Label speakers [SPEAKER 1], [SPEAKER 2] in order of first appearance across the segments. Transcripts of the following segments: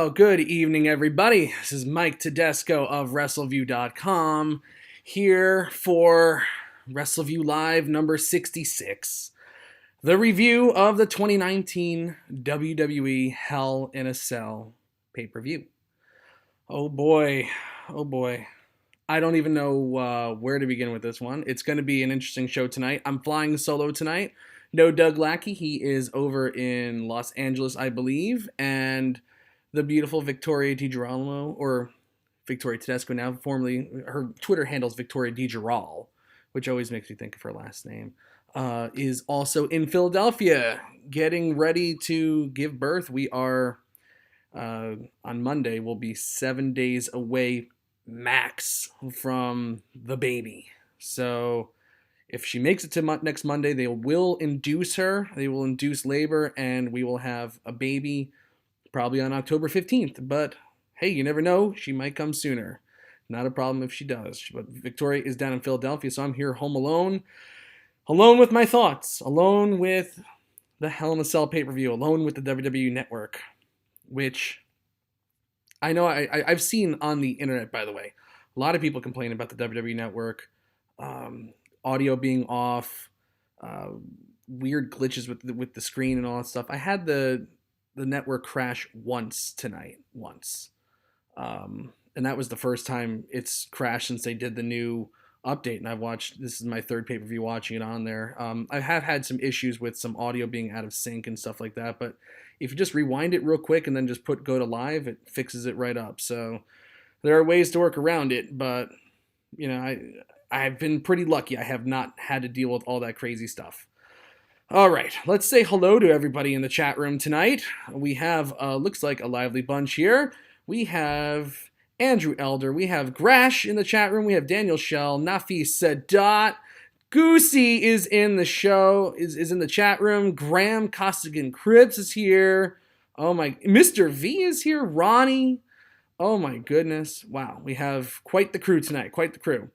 [SPEAKER 1] Well, good evening, everybody. This is Mike Tedesco of Wrestleview.com here for Wrestleview Live number 66, the review of the 2019 WWE Hell in a Cell pay-per-view. Oh boy. I don't even know where to begin with this one. It's going to be an interesting show tonight. I'm flying solo tonight. No Doug Lackey. He is over in Los Angeles, I believe, and the beautiful Victoria DiGirolamo, or Victoria Tedesco now, formerly, her Twitter handle's Victoria DiGiral, which always makes me think of her last name, is also in Philadelphia, getting ready to give birth. We are, on Monday, we'll be 7 days away max from the baby. So if she makes it to next Monday, they will induce her. They will induce labor, and we will have a baby probably on October 15th, but hey, you never know. She might come sooner. Not a problem if she does. But Victoria is down in Philadelphia, so I'm here home alone with my thoughts, alone with the Hell in a Cell pay-per-view, alone with the WWE Network, which I know I've seen on the internet, by the way. A lot of people complain about the WWE Network, audio being off, weird glitches with the screen and all that stuff. I had the network crash once tonight, and that was the first time it's crashed since they did the new update, and this is my third pay-per-view watching it on there. I have had some issues with some audio being out of sync and stuff like that, but if you just rewind it real quick and then just go to live, it fixes it right up. So there are ways to work around it, but you know, I've been pretty lucky. I have not had to deal with all that crazy stuff. All right, let's say hello to everybody in the chat room tonight. We have, looks like a lively bunch here. We have Andrew Elder. We have Grash in the chat room. We have Daniel Shell, Nafi Sadat. Goosey is in the show, is in the chat room. Graham Costigan Cripps is here. Oh my, Mr. V is here. Ronnie. Oh my goodness. Wow, we have quite the crew tonight, quite the crew.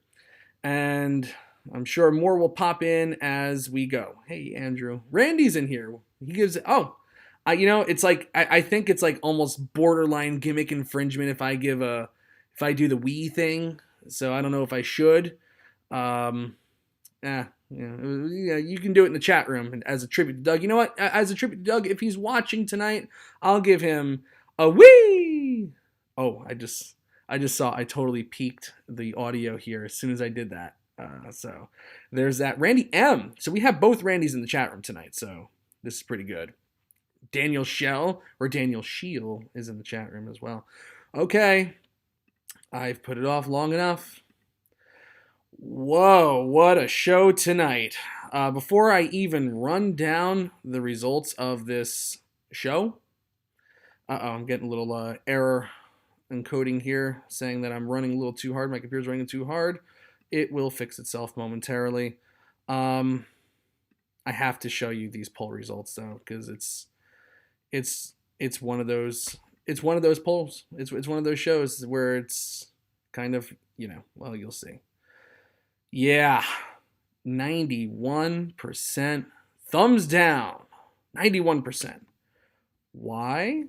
[SPEAKER 1] And I'm sure more will pop in as we go. Hey, Andrew. Randy's in here. He gives, it's like, I think it's like almost borderline gimmick infringement if I do the Wii thing. So I don't know if I should. You can do it in the chat room as a tribute to Doug. You know what? As a tribute to Doug, if he's watching tonight, I'll give him a Wii. Oh, I totally peaked the audio here as soon as I did that. So there's that. Randy M. So we have both Randys in the chat room tonight, so this is pretty good. Daniel Shell, or Daniel Shield, is in the chat room as well. Okay, I've put it off long enough. Whoa, what a show tonight. Before I even run down the results of this show, I'm getting a little error encoding here saying that I'm running a little too hard. My computer's running too hard. It will fix itself momentarily. I have to show you these poll results though, because it's one of those polls. It's one of those shows where it's kind of, well, you'll see. Yeah, 91% thumbs down. 91%. Why?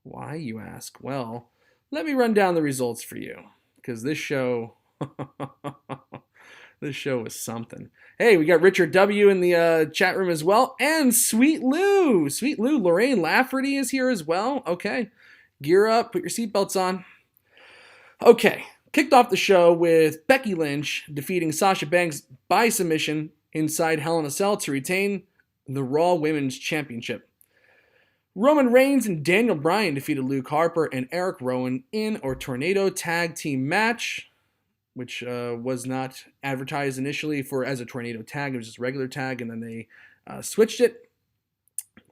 [SPEAKER 1] Why, you ask? Well, let me run down the results for you, because this show was something. Hey, we got Richard W. in the chat room as well, and Sweet Lou. Lorraine Lafferty is here as well. Okay, gear up, put your seatbelts on. Okay, kicked off the show with Becky Lynch defeating Sasha Banks by submission inside Hell in a Cell to retain the Raw Women's Championship. Roman Reigns and Daniel Bryan defeated Luke Harper and Eric Rowan in a Tornado Tag Team match, which was not advertised initially as a Tornado Tag. It was just a regular tag, and then they switched it.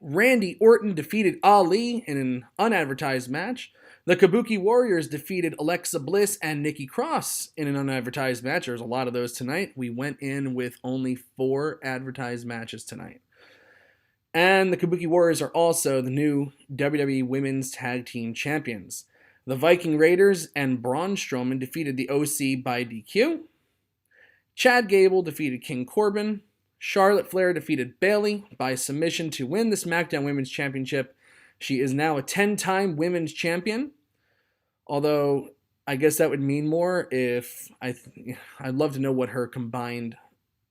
[SPEAKER 1] Randy Orton defeated Ali in an unadvertised match. The Kabuki Warriors defeated Alexa Bliss and Nikki Cross in an unadvertised match. There's a lot of those tonight. We went in with only 4 advertised matches tonight. And the Kabuki Warriors are also the new WWE Women's Tag Team Champions. The Viking Raiders and Braun Strowman defeated the OC by DQ. Chad Gable defeated King Corbin. Charlotte Flair defeated Bayley by submission to win the SmackDown Women's Championship. She is now a 10-time women's champion, although I guess that would mean more if I'd love to know what her combined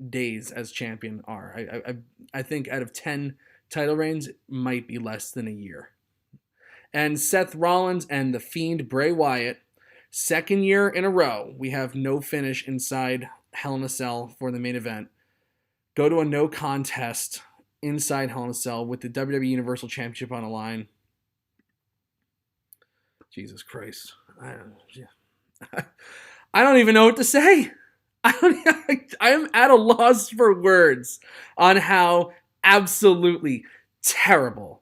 [SPEAKER 1] days as champion are. I think out of 10 title reigns, it might be less than a year. And Seth Rollins and the Fiend Bray Wyatt, second year in a row, we have no finish inside Hell in a Cell for the main event. Go to a no contest inside Hell in a Cell with the WWE Universal Championship on the line. Jesus Christ. I don't even know what to say. I am at a loss for words on how absolutely terrible,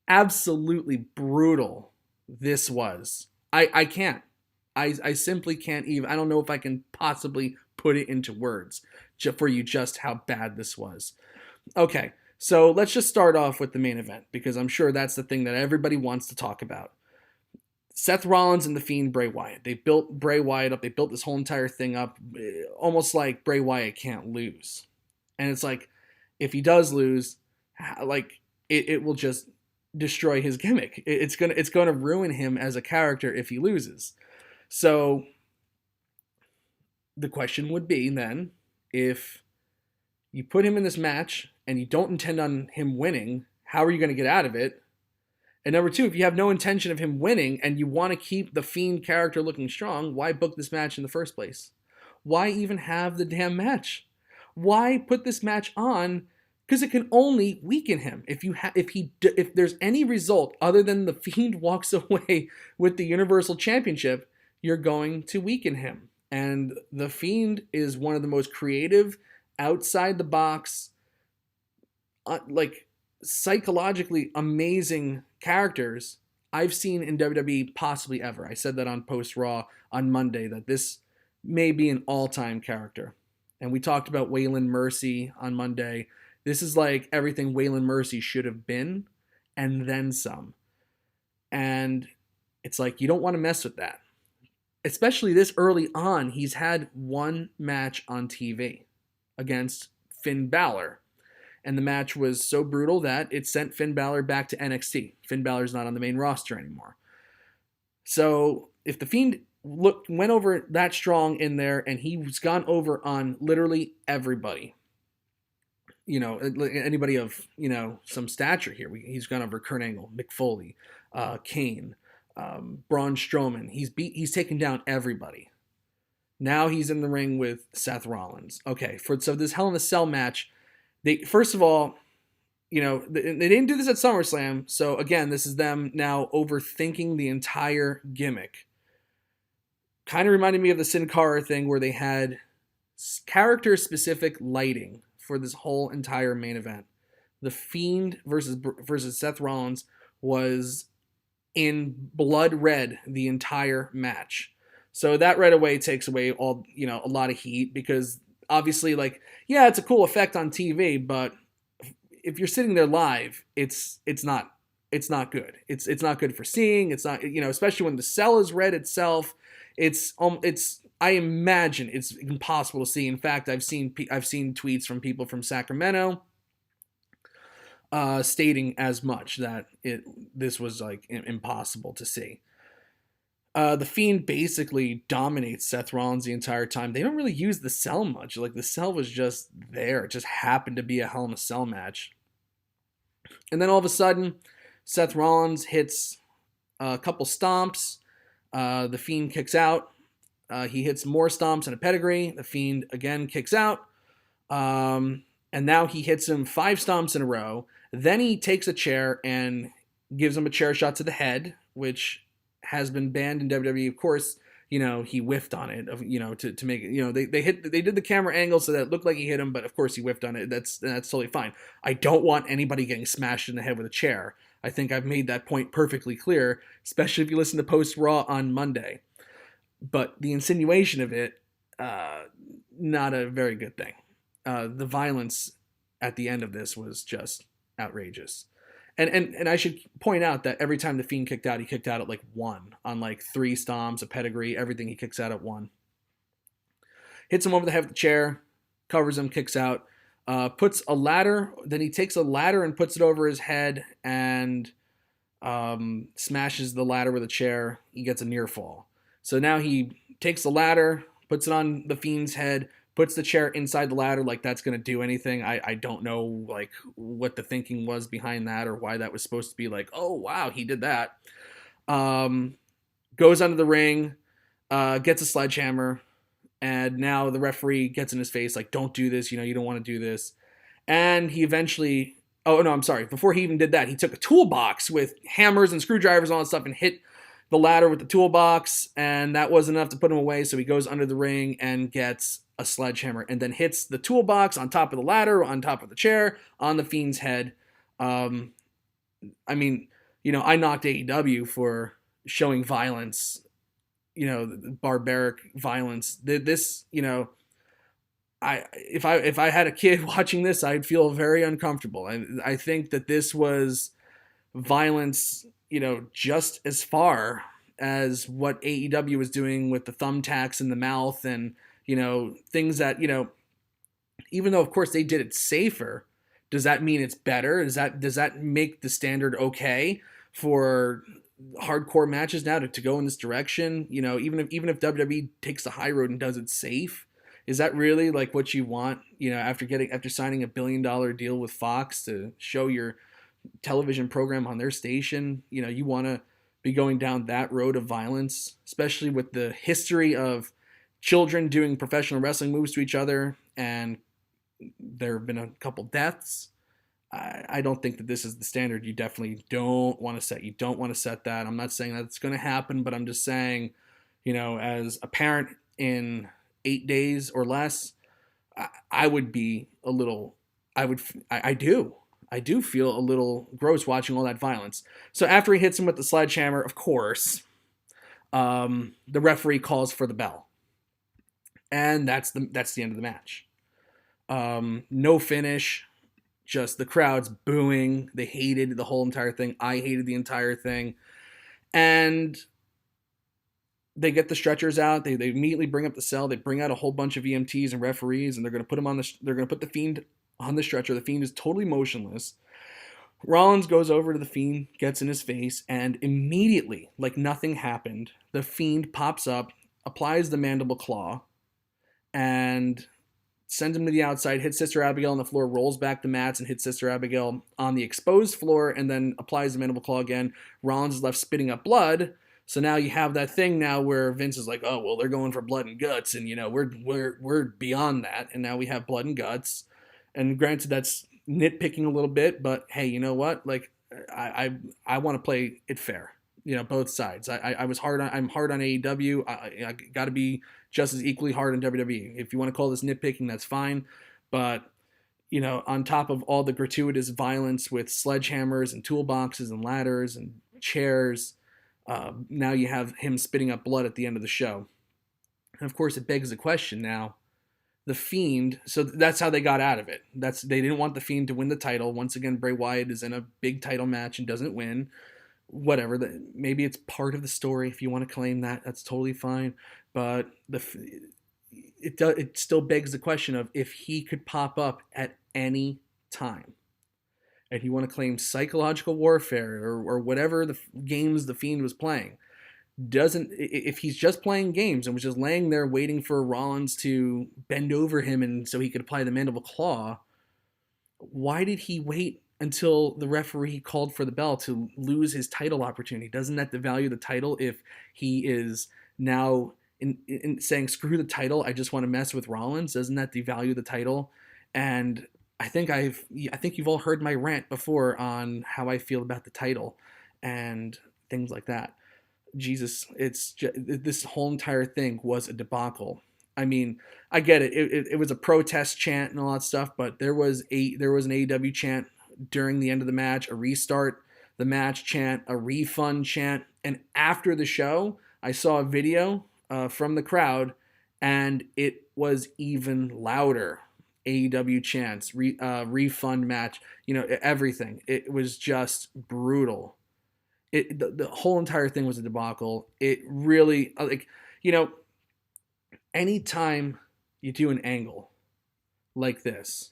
[SPEAKER 1] absolutely brutal this was. I can't. I simply can't even. I don't know if I can possibly put it into words for you just how bad this was. Okay, so let's just start off with the main event, because I'm sure that's the thing that everybody wants to talk about. Seth Rollins and the Fiend Bray Wyatt. They built Bray Wyatt up. They built this whole entire thing up almost like Bray Wyatt can't lose. And it's like, if he does lose, like it will just destroy his gimmick. It's gonna ruin him as a character if he loses. So the question would be then, if you put him in this match and you don't intend on him winning, how are you going to get out of it? And number two, if you have no intention of him winning and you want to keep the Fiend character looking strong, why book this match in the first place? Why even have the damn match? Why put this match on? Because it can only weaken him. If there's any result other than the Fiend walks away with the Universal Championship, you're going to weaken him. And the Fiend is one of the most creative, outside the box, like psychologically amazing characters I've seen in WWE possibly ever. I said that on Post Raw on Monday, that this may be an all-time character. And we talked about Waylon Mercy on Monday. This is like everything Waylon Mercy should have been, and then some. And it's like, you don't want to mess with that. Especially this early on, he's had one match on TV against Finn Balor. And the match was so brutal that it sent Finn Balor back to NXT. Finn Balor's not on the main roster anymore. So if the Fiend went over that strong in there, and he's gone over on literally everybody, anybody of, some stature here. He's gone over Kurt Angle, Mick Foley, Kane, Braun Strowman. He's taken down everybody. Now he's in the ring with Seth Rollins. Okay, so this Hell in a Cell match, first of all, they didn't do this at SummerSlam. So again, this is them now overthinking the entire gimmick. Kind of reminded me of the Sin Cara thing, where they had character-specific lighting for this whole entire main event. The Fiend versus Seth Rollins was in blood red the entire match. So that right away takes away all, a lot of heat, because obviously, it's a cool effect on TV, but if you're sitting there live, it's not good. It's not good for seeing. It's not, especially when the cell is red itself. I imagine it's impossible to see. In fact, I've seen tweets from people from Sacramento stating as much, that this was impossible to see. The Fiend basically dominates Seth Rollins the entire time. They don't really use the cell much. The cell was just there. It just happened to be a Hell in a Cell match. And then all of a sudden, Seth Rollins hits a couple stomps. The Fiend kicks out. He hits more stomps and a pedigree. The Fiend again kicks out. And now he hits him 5 stomps in a row. Then he takes a chair and gives him a chair shot to the head, which has been banned in WWE. Of course, he whiffed on it, to make it, they did the camera angle so that it looked like he hit him, but of course he whiffed on it. That's totally fine. I don't want anybody getting smashed in the head with a chair. I think I've made that point perfectly clear, especially if you listen to Post Raw on Monday. But the insinuation of it, not a very good thing. The violence at the end of this was just outrageous. And I should point out that every time the Fiend kicked out, he kicked out at 1 on 3 stomps, a pedigree, everything he kicks out at 1. Hits him over the head with the chair, covers him, kicks out, puts a ladder. Then he takes a ladder and puts it over his head and smashes the ladder with a chair. He gets a near fall. So now he takes the ladder, puts it on the Fiend's head, puts the chair inside the ladder like that's going to do anything. I don't know like what the thinking was behind that or why that was supposed to be like, oh, wow, he did that. Goes under the ring, gets a sledgehammer, and now the referee gets in his face like, don't do this, you don't want to do this. And he eventually, oh no, I'm sorry, before he even did that, he took a toolbox with hammers and screwdrivers and all that stuff and hit the ladder with the toolbox, and that wasn't enough to put him away, so he goes under the ring and gets a sledgehammer and then hits the toolbox on top of the ladder, on top of the chair, on the Fiend's head. I knocked AEW for showing violence, barbaric violence. This, if I had a kid watching this, I'd feel very uncomfortable. I think that this was violence, just as far as what AEW was doing with the thumbtacks in the mouth and, things that, even though of course they did it safer, does that mean it's better? Does that make the standard okay for hardcore matches now to go in this direction? Even if WWE takes the high road and does it safe, is that really like what you want? After signing $1 billion deal with Fox to show your television program on their station, you want to be going down that road of violence, especially with the history of children doing professional wrestling moves to each other, and there have been a couple deaths. I don't think that this is the standard. You definitely don't want to set. You don't want to set that. I'm not saying that's going to happen, but I'm just saying, as a parent in 8 days or less, I would be a little. I do feel a little gross watching all that violence. So after he hits him with the sledgehammer, of course, the referee calls for the bell, and that's the end of the match. No finish. Just the crowd's booing. They hated the whole entire thing. I hated the entire thing. And they get the stretchers out. They immediately bring up the cell. They bring out a whole bunch of EMTs and referees, and they're going to put him they're going to put the Fiend on the stretcher. The Fiend is totally motionless. Rollins goes over to the Fiend, gets in his face, and immediately, like nothing happened, the Fiend pops up, applies the mandible claw, and sends him to the outside, hits Sister Abigail on the floor, rolls back the mats, and hits Sister Abigail on the exposed floor, and then applies the mandible claw again. Rollins is left spitting up blood. So now you have that thing now where Vince is like, oh, well, they're going for blood and guts, and we're beyond that, and now we have blood and guts. And granted, that's nitpicking a little bit, but hey, you know what? Like, I want to play it fair. Both sides. I'm hard on AEW. I got to be just as equally hard on WWE. If you want to call this nitpicking, that's fine. But, on top of all the gratuitous violence with sledgehammers and toolboxes and ladders and chairs, now you have him spitting up blood at the end of the show. And of course, it begs the question now, the Fiend, so that's how they got out of it. They didn't want the Fiend to win the title. Once again, Bray Wyatt is in a big title match and doesn't win. Whatever, maybe it's part of the story. If you want to claim that, that's totally fine. But it still begs the question of if he could pop up at any time, and you want to claim psychological warfare or whatever the games the Fiend was playing, if he's just playing games and was just laying there waiting for Rollins to bend over him and so he could apply the mandible claw, why did he wait until the referee called for the bell to lose his title opportunity? Doesn't that devalue the title if he is now in saying, screw the title, I just want to mess with Rollins? Doesn't that devalue the title? And I think you've all heard my rant before on how I feel about the title and things like that. Jesus, this whole entire thing was a debacle. I mean, I get it. It was a protest chant and all that stuff, but there was an AEW chant during the end of the match, a restart the match chant, a refund chant, and after the show, I saw a video from the crowd, and it was even louder. AEW chants, refund match, everything. It was just brutal. The whole entire thing was a debacle. It really, anytime you do an angle like this,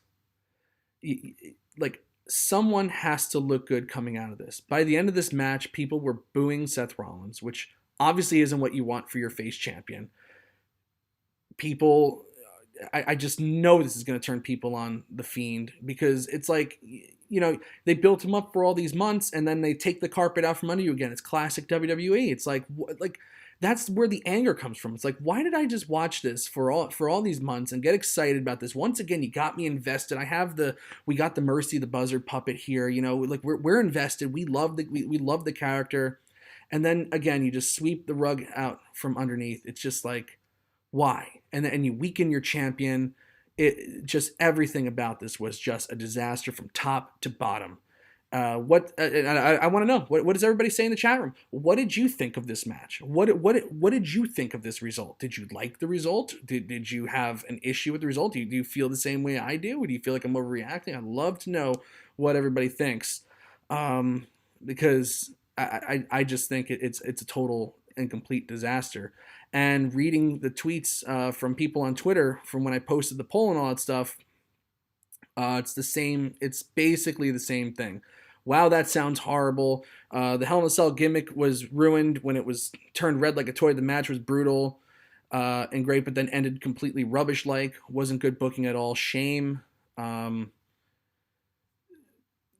[SPEAKER 1] someone has to look good coming out of this. By the end of this match, people were booing Seth Rollins, which obviously isn't what you want for your face champion. People, I just know this is going to turn people on the Fiend, because it's like, they built him up for all these months and then they take the carpet out from under you again. It's classic WWE. It's like that's where the anger comes from. It's like, why did I just watch this for all these months and get excited about this? Once again, you got me invested. We got the Mercy the Buzzard puppet here. Like we're invested. We love the character, and then again, you just sweep the rug out from underneath. It's just like, why? And you weaken your champion. It just, everything about this was just a disaster from top to bottom. I want to know, what does everybody say in the chat room? What did you think of this match? What did you think of this result? Did you like the result? Did you have an issue with the result? Do you feel the same way I do? Or do you feel like I'm overreacting? I'd love to know what everybody thinks, because I just think it's a total and complete disaster. And reading the tweets from people on Twitter from when I posted the poll and all that stuff, it's the same. It's basically the same thing. Wow, that sounds horrible. The Hell in a Cell gimmick was ruined when it was turned red like a toy. The match was brutal and great, but then ended completely rubbish-like. Wasn't good booking at all. Shame.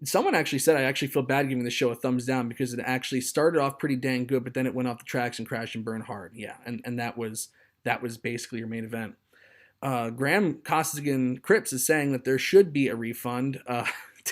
[SPEAKER 1] Someone actually said I actually feel bad giving the show a thumbs down because it actually started off pretty dang good, but then it went off the tracks and crashed and burned hard. Yeah, and that was basically your main event. Graham Costigan Cripps is saying that there should be a refund.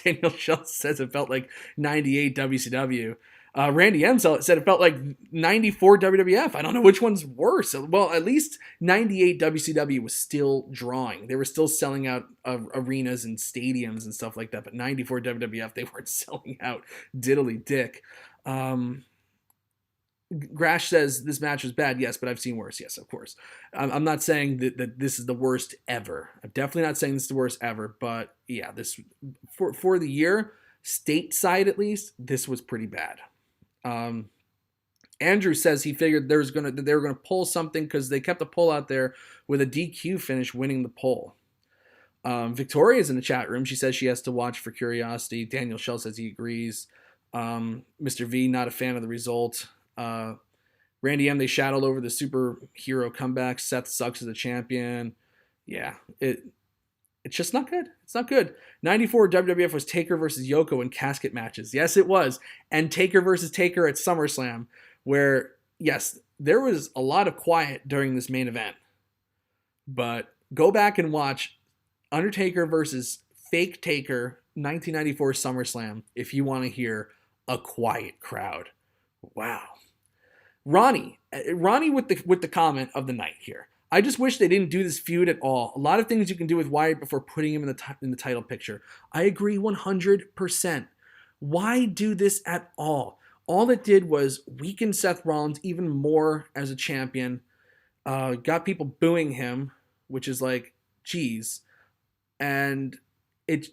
[SPEAKER 1] Daniel Schultz says it felt like 98 WCW. Randy M said it felt like 94 WWF. I don't know which one's worse. Well, at least 98 WCW was still drawing. They were still selling out arenas and stadiums and stuff like that. But 94 WWF, they weren't selling out diddly dick. Grash says this match was bad. Yes, but I've seen worse. Yes, of course. I'm not saying that this is the worst ever. I'm definitely not saying this is the worst ever. But yeah, this for the year, stateside at least, this was pretty bad. Andrew says he figured they were gonna pull something because they kept a poll out there with a DQ finish winning the poll. Victoria's in the chat room. She says she has to watch for curiosity. Daniel Schell says he agrees. Mr. V, not a fan of the result. Randy M, they shadowed over the superhero comeback. Seth sucks as a champion. Yeah, it's just not good. It's not good. 94 WWF was Taker versus Yoko in casket matches. Yes, it was. And Taker versus Taker at SummerSlam, where, yes, there was a lot of quiet during this main event. But go back and watch Undertaker versus Fake Taker 1994 SummerSlam if you want to hear a quiet crowd. Wow. Ronnie with the comment of the night here. I just wish they didn't do this feud at all. A lot of things you can do with Wyatt before putting him in the title picture. I agree 100%. Why do this at all? All it did was weaken Seth Rollins even more as a champion. Got people booing him, which is like, geez. And it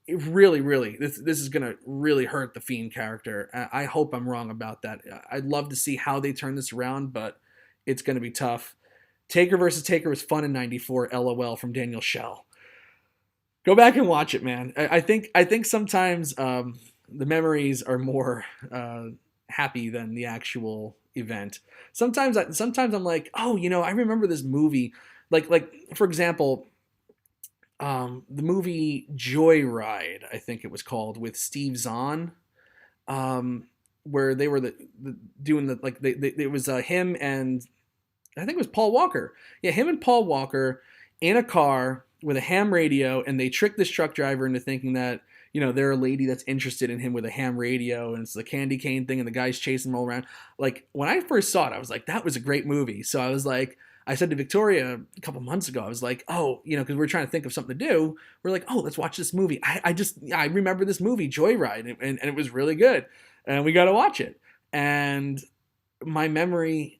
[SPEAKER 1] really, this is going to really hurt the Fiend character. I hope I'm wrong about that. I'd love to see how they turn this around, but it's going to be tough. Taker versus Taker was fun in 94, LOL, from Daniel Schell. Go back and watch it, man. I think sometimes the memories are more happy than the actual event. Sometimes I'm like, oh, I remember this movie. Like for example, the movie Joyride, I think it was called, with Steve Zahn, where they were it was him and I think it was Paul Walker. Yeah, him and Paul Walker in a car with a ham radio, and they tricked this truck driver into thinking that, they're a lady that's interested in him with a ham radio, and it's the candy cane thing, and the guy's chasing them all around. Like, when I first saw it, I was like, that was a great movie. So I said to Victoria a couple months ago, I was like, oh, because we were trying to think of something to do. We're like, oh, let's watch this movie. I remember this movie, Joyride, and it was really good. And we got to watch it. And my memory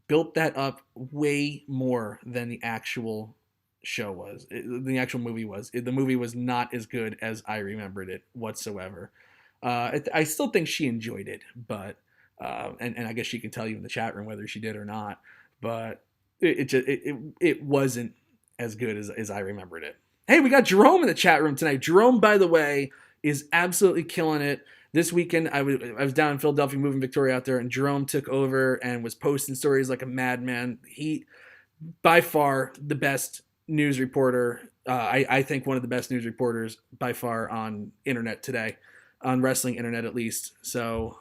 [SPEAKER 1] built that up way more than the actual show was. The actual movie was. The movie was not as good as I remembered it whatsoever. I still think she enjoyed it, but and I guess she can tell you in the chat room whether she did or not. But it wasn't as good as I remembered it. Hey, we got Jerome in the chat room tonight. Jerome, by the way, is absolutely killing it. This weekend, I was down in Philadelphia moving Victoria out there, and Jerome took over and was posting stories like a madman. He, by far, the best news reporter. I think one of the best news reporters by far on internet today, on wrestling internet at least. So,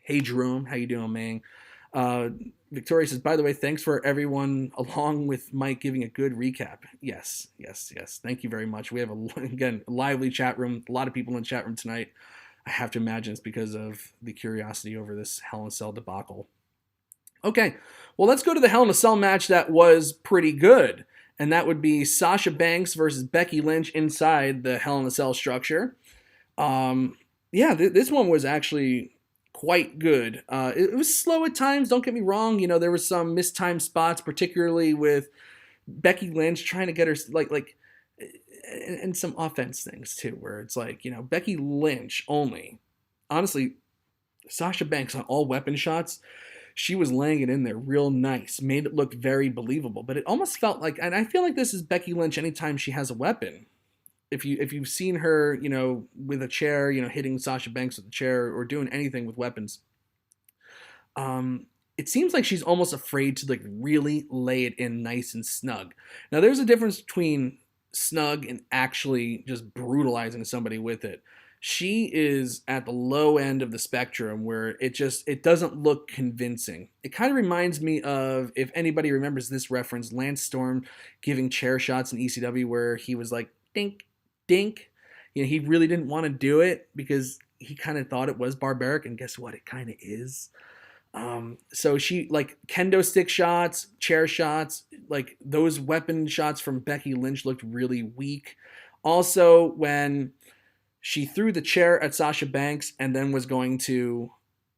[SPEAKER 1] hey Jerome, how you doing, man? Victoria says, by the way, thanks for everyone along with Mike giving a good recap. Yes. Thank you very much. We have a lively chat room. A lot of people in the chat room tonight. I have to imagine it's because of the curiosity over this Hell in a Cell debacle. Okay, well, let's go to the Hell in a Cell match that was pretty good. And that would be Sasha Banks versus Becky Lynch inside the Hell in a Cell structure. This one was actually quite good. It was slow at times, don't get me wrong. You know, there were some mistimed spots, particularly with Becky Lynch trying to get her, and some offense things too, where it's like, you know, Becky Lynch only. Honestly, Sasha Banks on all weapon shots, she was laying it in there real nice, made it look very believable. But it almost felt like, and I feel like this is Becky Lynch anytime she has a weapon. If you've seen her, you know, with a chair, you know, hitting Sasha Banks with a chair or doing anything with weapons, it seems like she's almost afraid to like really lay it in nice and snug. Now, there's a difference between snug and actually just brutalizing somebody with it. She is at the low end of the spectrum where it doesn't look convincing. It kind of reminds me of, if anybody remembers this reference, Lance Storm giving chair shots in ECW where he was like, dink, dink. You know, he really didn't want to do it because he kind of thought it was barbaric, and guess what? It kind of is. So she, like, kendo stick shots, chair shots, like those weapon shots from Becky Lynch looked really weak. Also, when she threw the chair at Sasha Banks and then was going to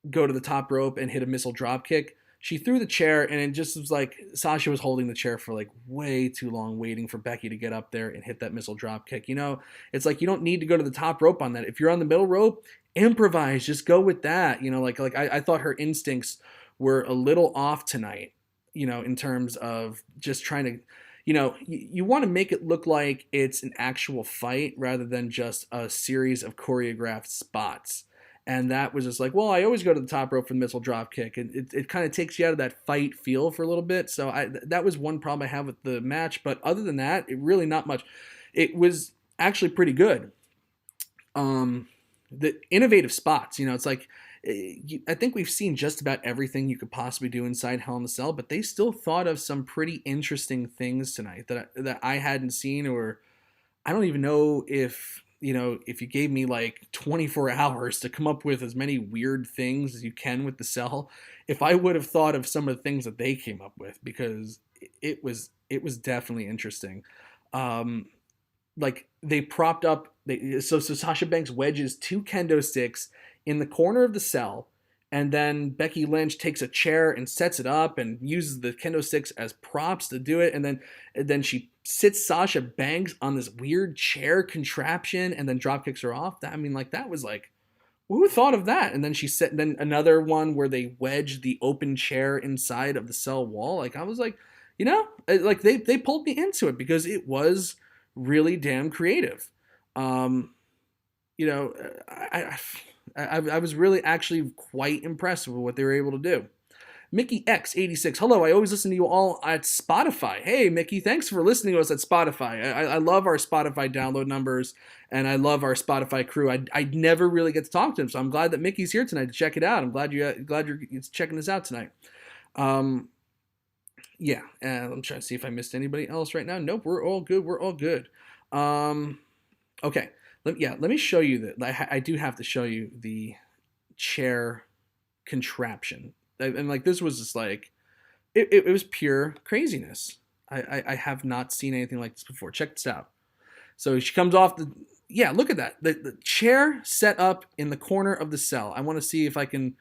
[SPEAKER 1] go to the top rope and hit a missile drop kick, she threw the chair and it just was like Sasha was holding the chair for like way too long, waiting for Becky to get up there and hit that missile drop kick. You know, it's like you don't need to go to the top rope on that. If you're on the middle rope, improvise, just go with that. You know, I thought her instincts were a little off tonight, you know, in terms of just trying to, you know, you want to make it look like it's an actual fight rather than just a series of choreographed spots. And that was just like, well, I always go to the top rope for the missile drop kick. And it kind of takes you out of that fight feel for a little bit. So that was one problem I have with the match. But other than that, it really not much. It was actually pretty good. The innovative spots, you know, it's like, I think we've seen just about everything you could possibly do inside Hell in a Cell, but they still thought of some pretty interesting things tonight that I hadn't seen, or I don't even know if, you know, if you gave me like 24 hours to come up with as many weird things as you can with the Cell, if I would have thought of some of the things that they came up with, because it was definitely interesting. Like they propped up, so Sasha Banks wedges two kendo sticks in the corner of the Cell, and then Becky Lynch takes a chair and sets it up and uses the kendo sticks as props to do it, and then she sits Sasha Banks on this weird chair contraption and then drop kicks her off. That was like, who thought of that? And then then another one where they wedged the open chair inside of the Cell wall. Like, I was like, you know, like they pulled me into it because it was really damn creative. You know, I was really actually quite impressed with what they were able to do. Mickey X86, hello, I always listen to you all at Spotify. Hey, Mickey, thanks for listening to us at Spotify. I love our Spotify download numbers, and I love our Spotify crew. I never really get to talk to him, so I'm glad that Mickey's here tonight to check it out. I'm glad you're checking this out tonight. I'm trying to see if I missed anybody else right now. Nope, we're all good. Okay. Let me show you that. I do have to show you the chair contraption. And like, this was just like, it was pure craziness. I have not seen anything like this before. Check this out. So she comes off look at that. The chair set up in the corner of the Cell. I want to see if I can,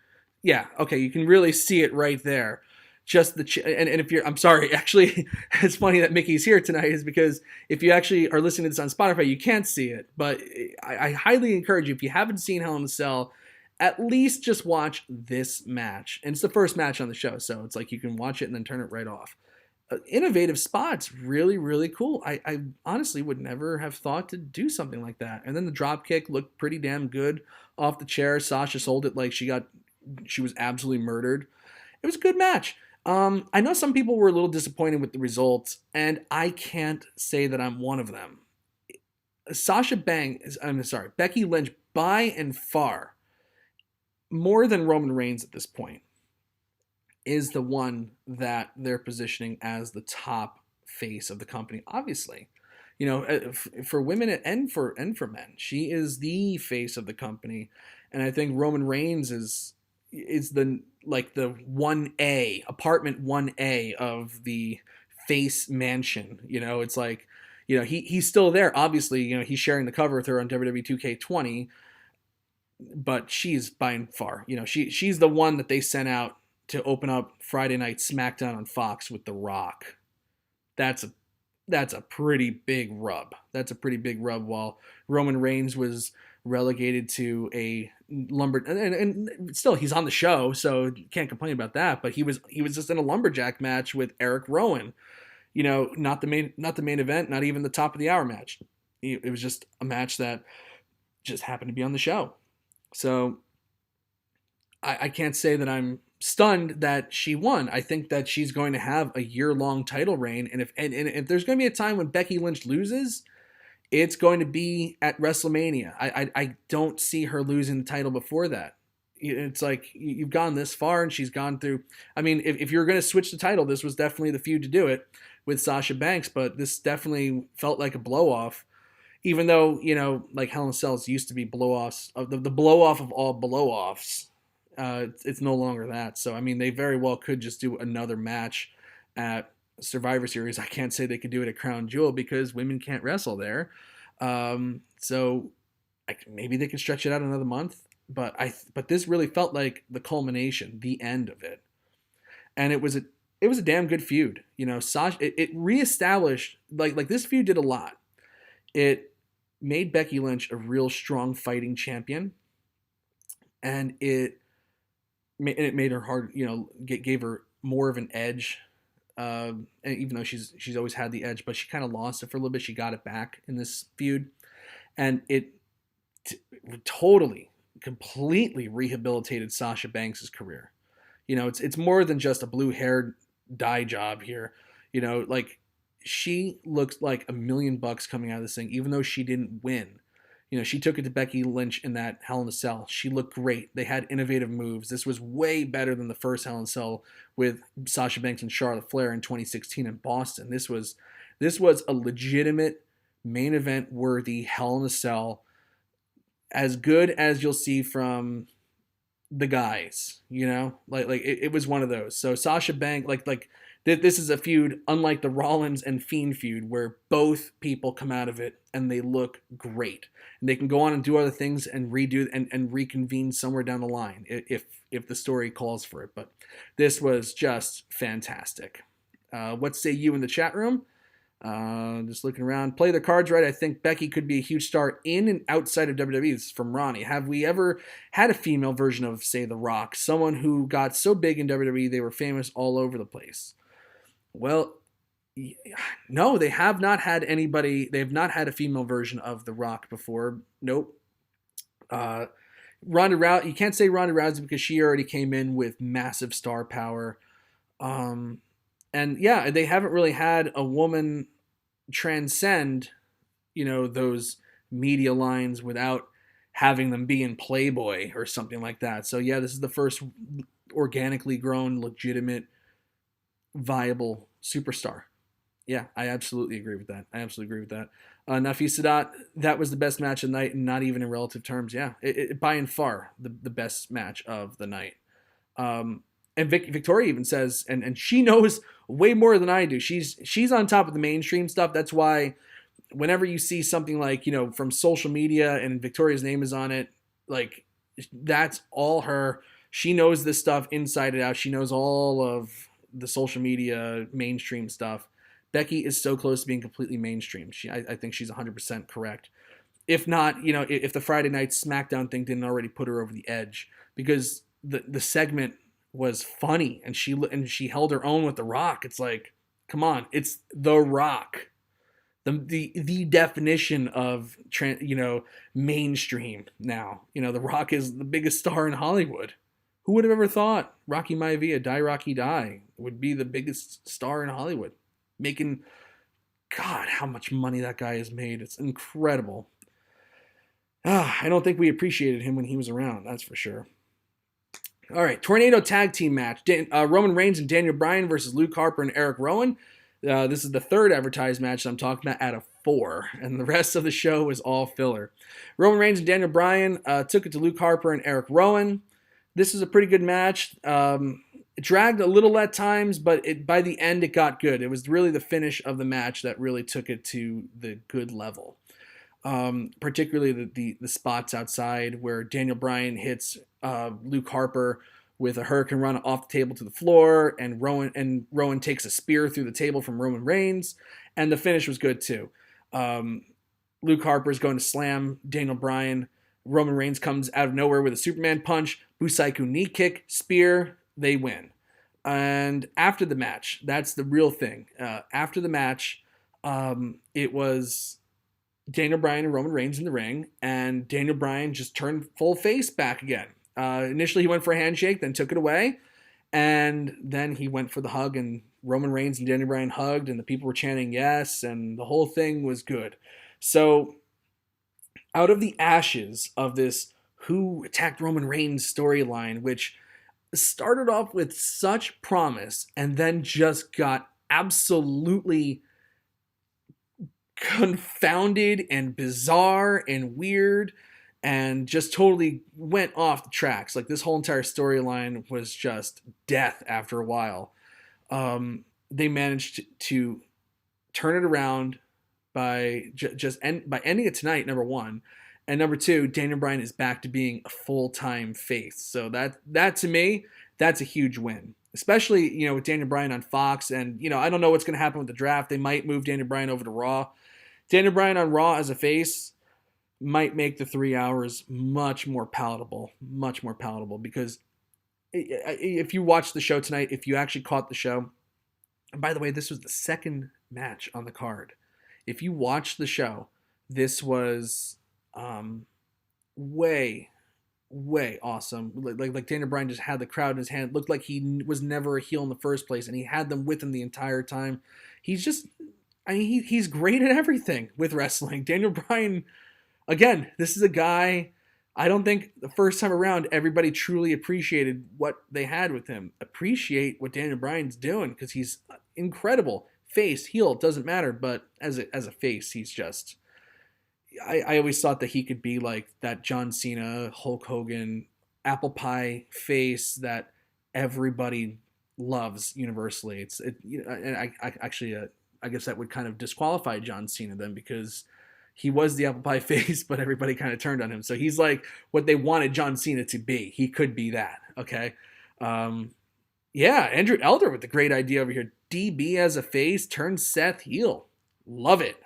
[SPEAKER 1] okay, you can really see it right there. Just and if you're, I'm sorry, actually, it's funny that Mickey's here tonight, is because if you actually are listening to this on Spotify, you can't see it. But I highly encourage you, if you haven't seen Hell in a Cell, at least just watch this match. And it's the first match on the show, so it's like you can watch it and then turn it right off. innovative spots. Really, really cool. I honestly would never have thought to do something like that. And then the drop kick looked pretty damn good off the chair. Sasha sold it like she was absolutely murdered. It was a good match. I know some people were a little disappointed with the results, and I can't say that I'm one of them. Becky Lynch, by and far, more than Roman Reigns at this point, is the one that they're positioning as the top face of the company. Obviously, for women and for men, she is the face of the company, and I think Roman Reigns is the 1A apartment 1A of the face mansion. It's like, he's still there. Obviously, he's sharing the cover with her on WWE 2K20, but she's by and far, she's the one that they sent out to open up Friday Night SmackDown on Fox with The Rock. That's a pretty big rub. While Roman Reigns was relegated to a and still he's on the show, so can't complain about that. But he was just in a lumberjack match with Eric Rowan. Not the main event, not even the top of the hour match. It was just a match that just happened to be on the show. So I can't say that I'm stunned that she won. I think that she's going to have a year-long title reign, and if there's going to be a time when Becky Lynch loses, it's going to be at WrestleMania. I don't see her losing the title before that. It's like you've gone this far, and she's gone through. I mean, if you're going to switch the title, this was definitely the feud to do it with Sasha Banks, but this definitely felt like a blow-off. Even though, like Hell in a Cell used to be blow-offs, the blow-off of all blow-offs. It's no longer that. So, I mean, they very well could just do another match at Survivor Series. I can't say they could do it at Crown Jewel because women can't wrestle there. So maybe they could stretch it out another month. But this really felt like the culmination, the end of it. And it was a damn good feud. Sasha, it reestablished, like this feud did a lot. It made Becky Lynch a real strong fighting champion. And it made her hard, gave her more of an edge. And even though she's always had the edge, but she kind of lost it for a little bit. She got it back in this feud, and it totally, completely rehabilitated Sasha Banks' career. It's more than just a blue hair dye job here. Like she looks like $1 million coming out of this thing, even though she didn't win. She took it to Becky Lynch in that Hell in a Cell. She looked great. They had innovative moves. This was way better than the first Hell in a Cell with Sasha Banks and Charlotte Flair in 2016 in Boston. This was a legitimate main event worthy Hell in a Cell, as good as you'll see from the guys. It was one of those. So Sasha Banks, this is a feud unlike the Rollins and Fiend feud where both people come out of it and they look great. And they can go on and do other things and redo and reconvene somewhere down the line if the story calls for it. But this was just fantastic. What say you in the chat room? Just looking around. Play the cards right. I think Becky could be a huge star in and outside of WWE. This is from Ronnie. Have we ever had a female version of, say, The Rock? Someone who got so big in WWE they were famous all over the place. Well, no, they have not had anybody. They have not had a female version of The Rock before. Nope. Ronda Rousey. You can't say Ronda Rousey because she already came in with massive star power. And yeah, they haven't really had a woman transcend, those media lines without having them be in Playboy or something like that. So yeah, this is the first organically grown, legitimate, viable superstar. Yeah, I absolutely agree with that. Nafi Sadat, that was the best match of the night, and not even in relative terms. Yeah, it by and far the best match of the night. And Victoria even says, and she knows way more than I do. She's on top of the mainstream stuff. That's why whenever you see something like, from social media and Victoria's name is on it, like that's all her. She knows this stuff inside and out. She knows all of the social media mainstream stuff. Becky is so close to being completely mainstream. I think she's 100% correct. If not, if the Friday night SmackDown thing didn't already put her over the edge, because the segment was funny and she held her own with The Rock. It's like, Come on, it's The Rock. The definition of mainstream now. The Rock is the biggest star in Hollywood. Who would have ever thought Rocky Maivia, Die Rocky Die, would be the biggest star in Hollywood? Making, God, how much money that guy has made. It's incredible. I don't think we appreciated him when he was around, that's for sure. All right, Tornado Tag Team match. Roman Reigns and Daniel Bryan versus Luke Harper and Eric Rowan. This is the third advertised match I'm talking about out of 4, and the rest of the show is all filler. Roman Reigns and Daniel Bryan took it to Luke Harper and Eric Rowan. This is a pretty good match. It dragged a little at times, but by the end it got good. It was really the finish of the match that really took it to the good level. Particularly the spots outside where Daniel Bryan hits Luke Harper with a Hurricane Run off the table to the floor, and Rowan takes a spear through the table from Roman Reigns, and the finish was good too. Luke Harper is going to slam Daniel Bryan. Roman Reigns comes out of nowhere with a Superman punch, Busaiku knee kick, spear, they win. And after the match, that's the real thing. After the match, it was Daniel Bryan and Roman Reigns in the ring, and Daniel Bryan just turned full face back again. Initially, he went for a handshake, then took it away, and then he went for the hug, and Roman Reigns and Daniel Bryan hugged, and the people were chanting yes, and the whole thing was good. So, out of the ashes of this who attacked Roman Reigns storyline, which started off with such promise and then just got absolutely confounded and bizarre and weird and just totally went off the tracks. Like, this whole entire storyline was just death after a while. They managed to turn it around by by ending it tonight, number one. And number two, Daniel Bryan is back to being a full-time face. So that to me, that's a huge win. Especially, with Daniel Bryan on Fox. And, I don't know what's going to happen with the draft. They might move Daniel Bryan over to Raw. Daniel Bryan on Raw as a face might make the 3 hours much more palatable. Much more palatable. Because if you watched the show tonight, if you actually caught the show, and by the way, this was the second match on the card. If you watched the show, this was way awesome. Like Daniel Bryan just had the crowd in his hand. Looked like he was never a heel in the first place, and he had them with him the entire time. He's great at everything with wrestling. Daniel Bryan, again, this is a guy, I don't think the first time around everybody truly appreciated what they had with him. Appreciate what Daniel Bryan's doing, because he's incredible. Face, heel, doesn't matter, but as a face, he's just... I always thought that he could be like that John Cena, Hulk Hogan, apple pie face that everybody loves universally. And I guess that would kind of disqualify John Cena then, because he was the apple pie face, but everybody kind of turned on him. So he's like what they wanted John Cena to be. He could be that. Okay. Andrew Elder with the great idea over here. DB as a face, turn Seth heel. Love it.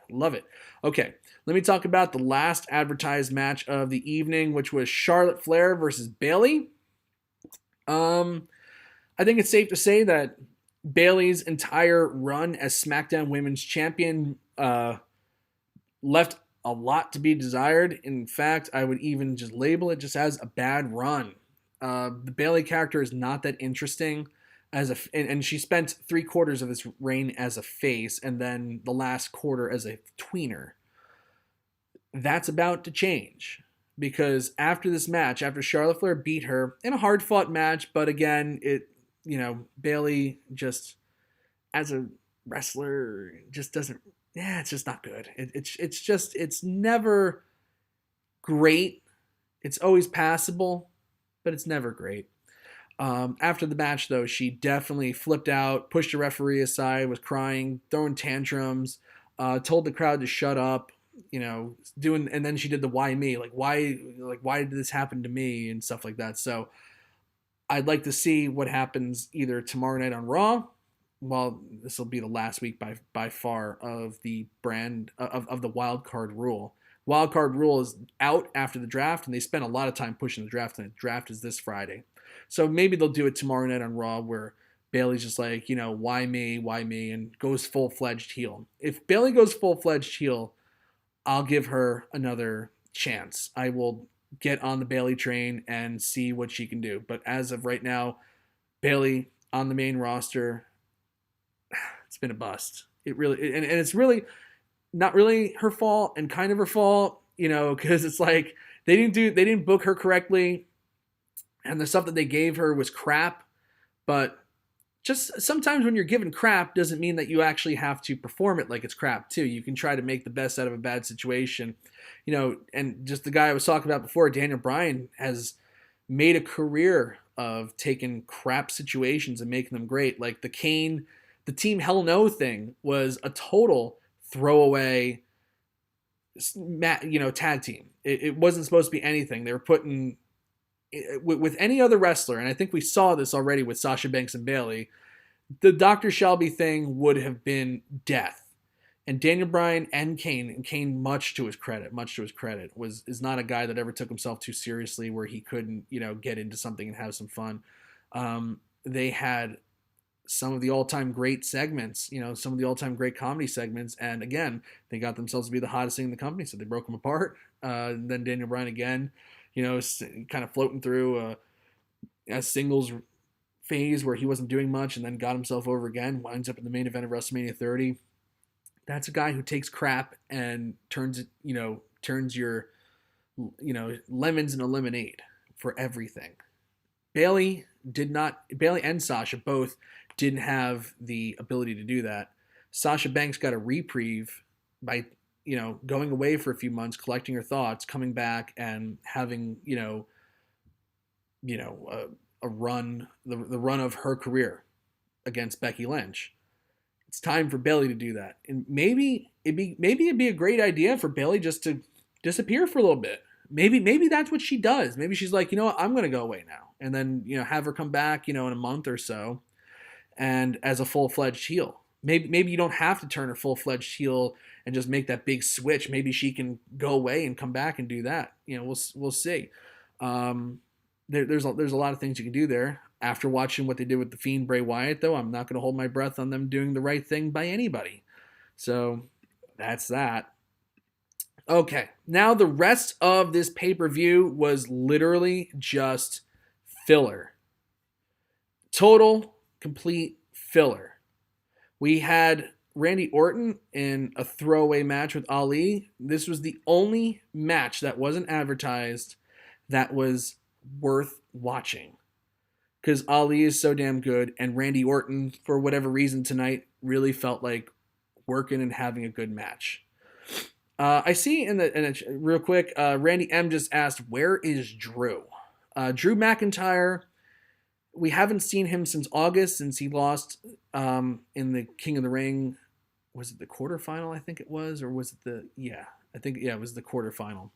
[SPEAKER 1] Okay. Let me talk about the last advertised match of the evening, which was Charlotte Flair versus Bayley. I think it's safe to say that Bayley's entire run as SmackDown Women's Champion left a lot to be desired. In fact, I would even just label it just as a bad run. The Bayley character is not that interesting and she spent 3/4 of this reign as a face, and then the last quarter as a tweener. That's about to change, because after this match, after Charlotte Flair beat her in a hard-fought match, but again, Bayley just, as a wrestler, just doesn't, it's just not good. It's never great. It's always passable, but it's never great. After the match, though, she definitely flipped out, pushed the referee aside, was crying, throwing tantrums, told the crowd to shut up, and then she did the why me, why did this happen to me and stuff like that. So I'd like to see what happens either tomorrow night on Raw. Well, this will be the last week by far of the brand of the wild card rule. Wild card rule is out after the draft, and they spent a lot of time pushing the draft, and the draft is this Friday. So maybe they'll do it tomorrow night on Raw, where Bayley's just like, why me, and goes full-fledged heel. If Bayley goes full-fledged heel, I'll give her another chance. I will get on the Bayley train and see what she can do. But as of right now, Bayley on the main roster, it's been a bust. It really, and it's really not really her fault and kind of her fault, because it's like they didn't book her correctly, and the stuff that they gave her was crap. But just sometimes when you're given crap doesn't mean that you actually have to perform it like it's crap too. You can try to make the best out of a bad situation, and just the guy I was talking about before, Daniel Bryan, has made a career of taking crap situations and making them great. Like the Team Hell No thing was a total throwaway, tag team. It wasn't supposed to be anything. They were putting with any other wrestler, and I think we saw this already with Sasha Banks and Bayley, the Dr. Shelby thing would have been death. And Daniel Bryan and Kane, much to his credit, is not a guy that ever took himself too seriously where he couldn't, get into something and have some fun. They had some of the all-time great segments, some of the all-time great comedy segments. And again, they got themselves to be the hottest thing in the company, so they broke them apart. And then Daniel Bryan again, kind of floating through a singles phase where he wasn't doing much and then got himself over again, winds up in the main event of WrestleMania 30. That's a guy who takes crap and turns your, lemons into lemonade for everything. Bayley and Sasha both didn't have the ability to do that. Sasha Banks got a reprieve by, going away for a few months, collecting her thoughts, coming back and having, a run, the run of her career against Becky Lynch. It's time for Bayley to do that. And maybe it'd be a great idea for Bayley just to disappear for a little bit. Maybe that's what she does. Maybe she's like, I'm going to go away now. And then, have her come back, in a month or so and as a full-fledged heel. Maybe you don't have to turn her full-fledged heel and just make that big switch. Maybe she can go away and come back and do that. We'll see. There's a lot of things you can do there. After watching what they did with the Fiend Bray Wyatt, though, I'm not going to hold my breath on them doing the right thing by anybody. So that's that. Okay, now the rest of this pay-per-view was literally just filler. Total, complete filler. We had Randy Orton in a throwaway match with Ali. This was the only match that wasn't advertised that was worth watching. Because Ali is so damn good, and Randy Orton, for whatever reason tonight, really felt like working and having a good match. I see real quick, Randy M just asked, where is Drew? Drew McIntyre, we haven't seen him since August, since he lost in the King of the Ring. Was it the quarterfinal, I think it was? Or was it it was the quarterfinal.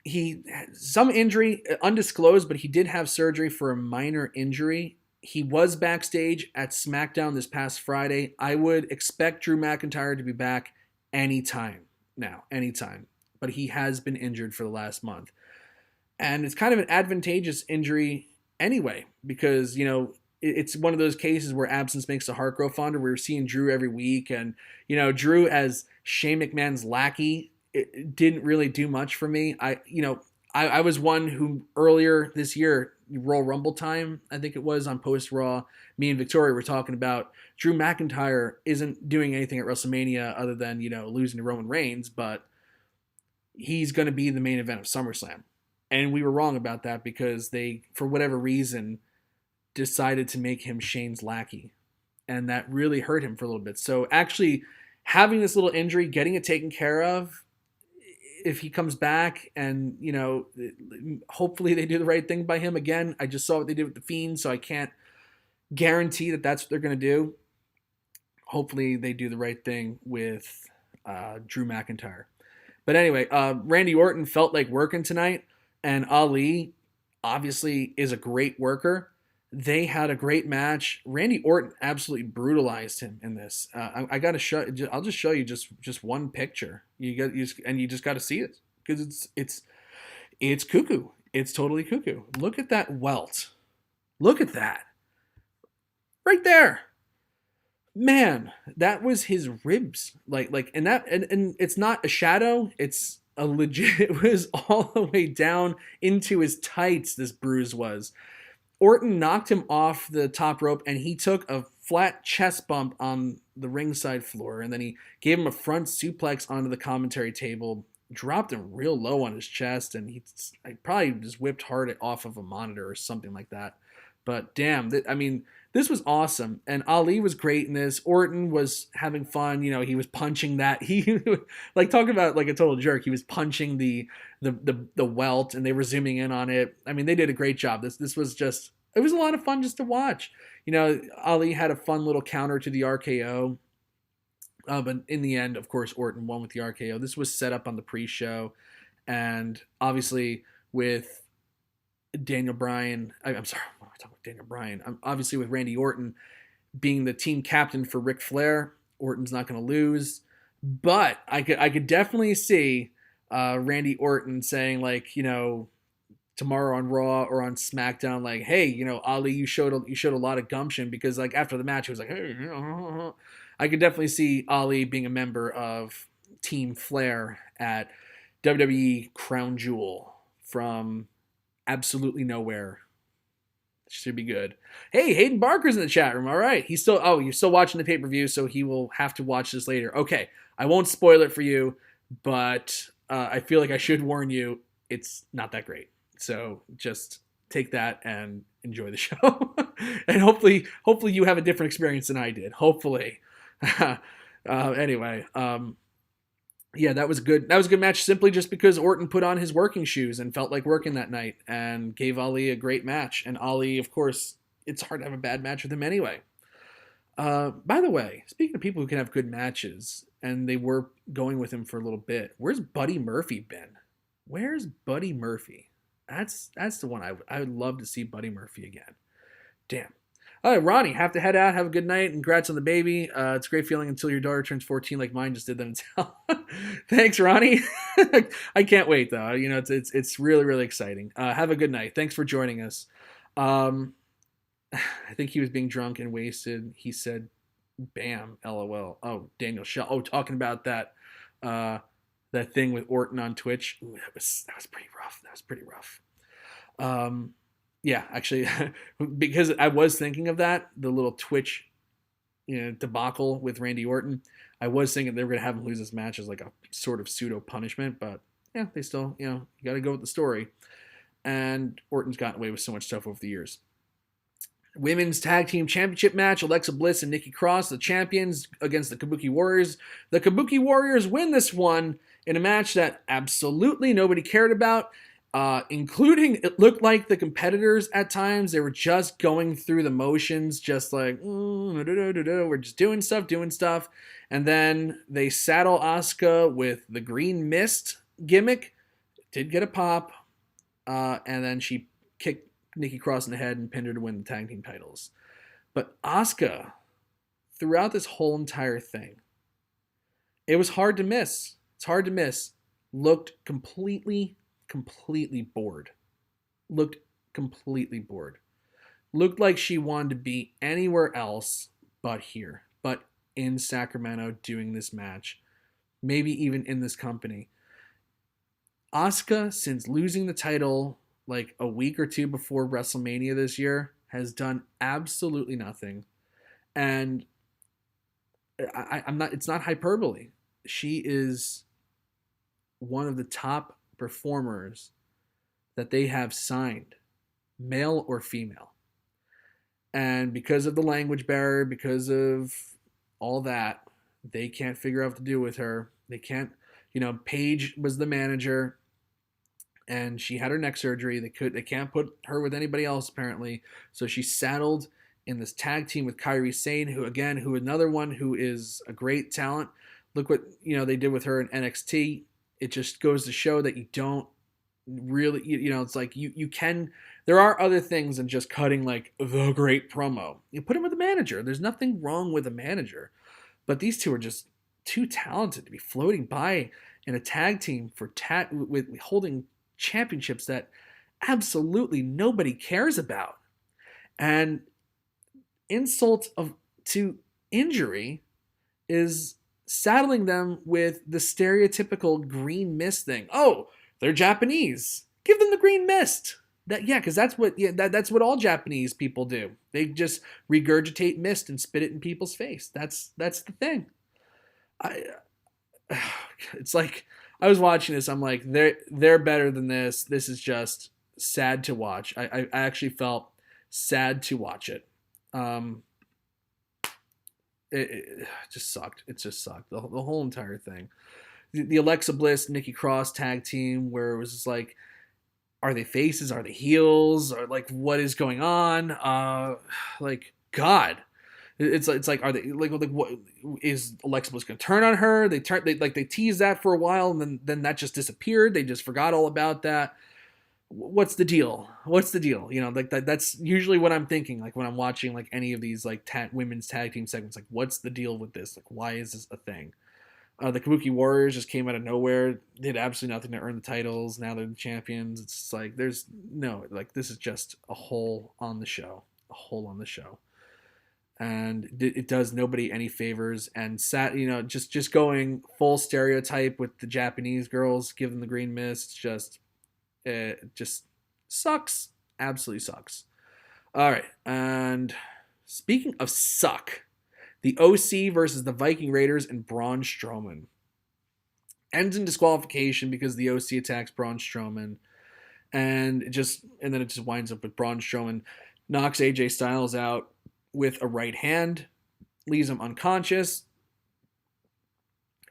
[SPEAKER 1] He had some injury, undisclosed, but he did have surgery for a minor injury. He was backstage at SmackDown this past Friday. I would expect Drew McIntyre to be back anytime. But he has been injured for the last month. And it's kind of an advantageous injury anyway, because, it's one of those cases where absence makes the heart grow fonder. We're seeing Drew every week. And, Drew as Shane McMahon's lackey, it didn't really do much for me. I was one who earlier this year, Royal Rumble time, I think it was on Post Raw, me and Victoria were talking about Drew McIntyre isn't doing anything at WrestleMania other than, losing to Roman Reigns, but he's going to be the main event of SummerSlam. And we were wrong about that because they, for whatever reason, decided to make him Shane's lackey. And that really hurt him for a little bit. So actually having this little injury, getting it taken care of, if he comes back and, hopefully they do the right thing by him again. I just saw what they did with the Fiend, so I can't guarantee that that's what they're going to do. Hopefully they do the right thing with Drew McIntyre. But anyway, Randy Orton felt like working tonight, and Ali obviously is a great worker. They had a great match. Randy Orton absolutely brutalized him in this. I got to show. I'll just show you just one picture. You just got to see it because it's cuckoo. It's totally cuckoo. Look at that welt Look at that. Right there. Man, that was his ribs. And it's not a shadow, it's a legit, it was all the way down into his tights, this bruise was. Orton knocked him off the top rope and he took a flat chest bump on the ringside floor, and then he gave him a front suplex onto the commentary table, dropped him real low on his chest, and he probably just whipped hard off of a monitor or something like that. But damn, this was awesome. And Ali was great in this. Orton was having fun. He was punching that. He like, talking about like a total jerk. He was punching the welt, and they were zooming in on it. They did a great job. This was just, it was a lot of fun just to watch. Ali had a fun little counter to the RKO. But in the end, of course, Orton won with the RKO. This was set up on the pre-show. And obviously with Daniel Bryan, I'm sorry, what am I talking about? Daniel Bryan. Obviously with Randy Orton being the team captain for Ric Flair, Orton's not going to lose. But I could definitely see Randy Orton saying, like, tomorrow on Raw or on SmackDown, like, hey, Ali, you showed a lot of gumption, because like after the match, he was like, hey, I could definitely see Ali being a member of Team Flair at WWE Crown Jewel from absolutely nowhere. Should be good. Hey, Hayden Barker's in the chat room. All right. You're still watching the pay-per-view, so he will have to watch this later. Okay. I won't spoil it for you, but I feel like I should warn you, it's not that great. So just take that and enjoy the show. And hopefully you have a different experience than I did. Hopefully. Anyway, yeah, that was good. That was a good match, simply just because Orton put on his working shoes and felt like working that night and gave Ali a great match. And Ali, of course, it's hard to have a bad match with him anyway. By the way, speaking of people who can have good matches, and they were going with him for a little bit, where's Buddy Murphy been? Where's Buddy Murphy? That's the one I would love to see Buddy Murphy again. Damn. All right, Ronnie, have to head out. Have a good night. Congrats on the baby. It's a great feeling until your daughter turns 14 like mine just did then. Thanks, Ronnie. I can't wait, though. It's really, really exciting. Have a good night. Thanks for joining us. I think he was being drunk and wasted. He said, bam, LOL. Oh, Daniel Shaw. Oh, talking about that thing with Orton on Twitch. Ooh, that was pretty rough. That was pretty rough. Yeah, actually, because I was thinking of that, the little Twitch, debacle with Randy Orton. I was thinking they were going to have him lose this match as like a sort of pseudo punishment, but yeah, they still, you got to go with the story. And Orton's gotten away with so much stuff over the years. Women's Tag Team Championship match, Alexa Bliss and Nikki Cross, the champions, against the Kabuki Warriors. The Kabuki Warriors win this one in a match that absolutely nobody cared about. Including, it looked like the competitors at times. They were just going through the motions, just like, we're just doing stuff. And then they saddle Asuka with the green mist gimmick. Did get a pop. And then she kicked Nikki Cross in the head and pinned her to win the tag team titles. But Asuka, throughout this whole entire thing, it was hard to miss. It's hard to miss. Looked completely bored. Looked completely bored. Looked like she wanted to be anywhere else but here. But in Sacramento doing this match. Maybe even in this company. Asuka, since losing the title like a week or two before WrestleMania this year, has done absolutely nothing. And it's not hyperbole. She is one of the top performers that they have signed, male or female. And because of the language barrier, because of all that, they can't figure out what to do with her. They can't, Paige was the manager and she had her neck surgery. They can't put her with anybody else apparently. So she's saddled in this tag team with Kairi Sane, who another one who is a great talent. Look what, they did with her in NXT. It just goes to show that you don't really, it's like you can, there are other things than just cutting like the great promo. You put him with a manager. There's nothing wrong with a manager. But these two are just too talented to be floating by in a tag team with holding championships that absolutely nobody cares about. And insult to injury is saddling them with the stereotypical green mist thing. Oh, they're Japanese. Give them the green mist. Because that's what all Japanese people do. They just regurgitate mist and spit it in people's face. That's the thing. It's like I was watching this. I'm like, they're better than this. This is just sad to watch. I actually felt sad to watch it. It just sucked. It just sucked. The whole entire thing. The Alexa Bliss, Nikki Cross tag team, where it was just like, are they faces? Are they heels? Or like, what is going on? Like, God. It's like, are they like what is Alexa Bliss going to turn on her? They teased that for a while, and then that just disappeared. They just forgot all about that. What's the deal? You know, like that's usually what I'm thinking. Like when I'm watching like any of these like women's tag team segments, like what's the deal with this? Like why is this a thing? The Kabuki Warriors just came out of nowhere, did absolutely nothing to earn the titles. Now they're the champions. It's like this is just a hole on the show, and it does nobody any favors. And just going full stereotype with the Japanese girls, give them the green mist, it just sucks. Absolutely sucks. All right. And speaking of suck, the OC versus the Viking Raiders and Braun Strowman ends in disqualification because the OC attacks Braun Strowman. And then it just winds up with Braun Strowman knocks AJ Styles out with a right hand, leaves him unconscious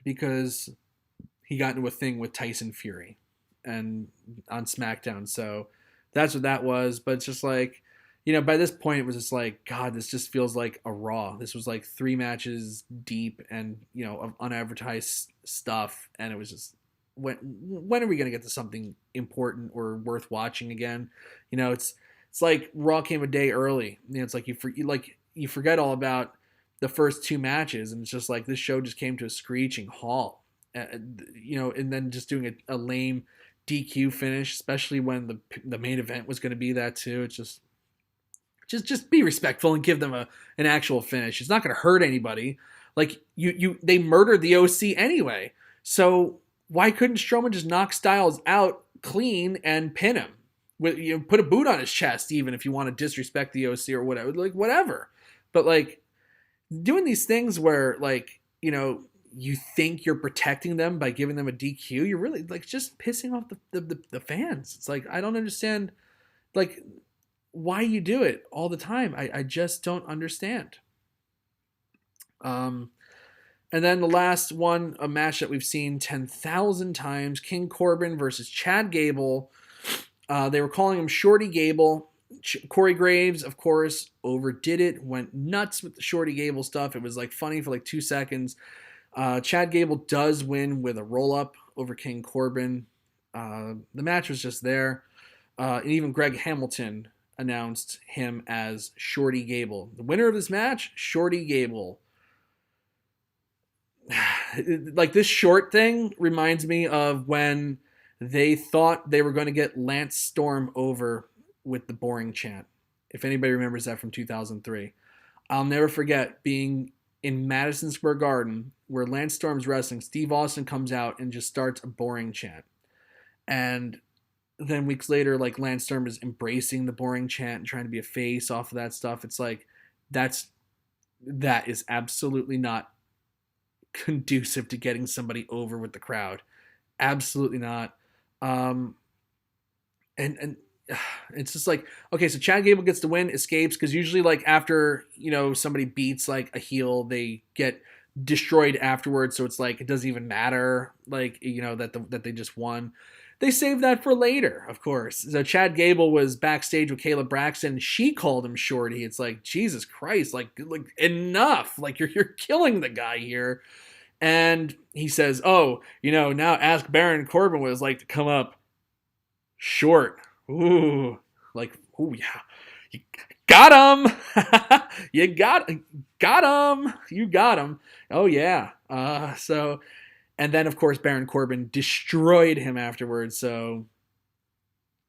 [SPEAKER 1] because he got into a thing with Tyson Fury and on SmackDown. So that's what that was. But it's just like, by this point it was just like, God, this just feels like a Raw. This was like 3 matches deep and, of unadvertised stuff. And it was just, when are we going to get to something important or worth watching again? It's like Raw came a day early. It's like you forget all about the first 2 matches, and it's just like this show just came to a screeching halt. And then just doing a lame DQ finish, especially when the main event was going to be that too. It's just be respectful and give them an actual finish. It's not going to hurt anybody. Like they murdered the OC anyway. So why couldn't Strowman just knock Styles out clean and pin him? Put a boot on his chest, even if you want to disrespect the OC or whatever. Like whatever. But like doing these things where you think you're protecting them by giving them a DQ, you're really like just pissing off the fans. It's like, I don't understand like why you do it all the time. I just don't understand. And then the last one, a match that we've seen 10,000 times, King Corbin versus Chad Gable. They were calling him Shorty Gable. Corey Graves, of course, overdid it, went nuts with the Shorty Gable stuff. It was like funny for like 2 seconds. Chad Gable does win with a roll-up over King Corbin. The match was just there. And even Greg Hamilton announced him as Shorty Gable. The winner of this match, Shorty Gable. Like this short thing reminds me of when they thought they were going to get Lance Storm over with the boring chant. If anybody remembers that from 2003. I'll never forget being in Madison Square Garden where Lance Storm's wrestling. Steve Austin comes out and just starts a boring chant. And then weeks later, like Lance Storm is embracing the boring chant and trying to be a face off of that stuff. It's like, that is absolutely not conducive to getting somebody over with the crowd. Absolutely not. And it's just like, okay, so Chad Gable gets the win, escapes, because usually like after, somebody beats like a heel, they get destroyed afterwards. So it's like, it doesn't even matter, like, that they just won. They saved that for later, of course. So Chad Gable was backstage with Kayla Braxton, and she called him Shorty. It's like, Jesus Christ, like enough. Like you're killing the guy here. And he says, oh, now ask Baron Corbin what it's like to come up short. Ooh, like, ooh, yeah. You got him. You got him. You got him. Oh, yeah. And then, of course, Baron Corbin destroyed him afterwards. So,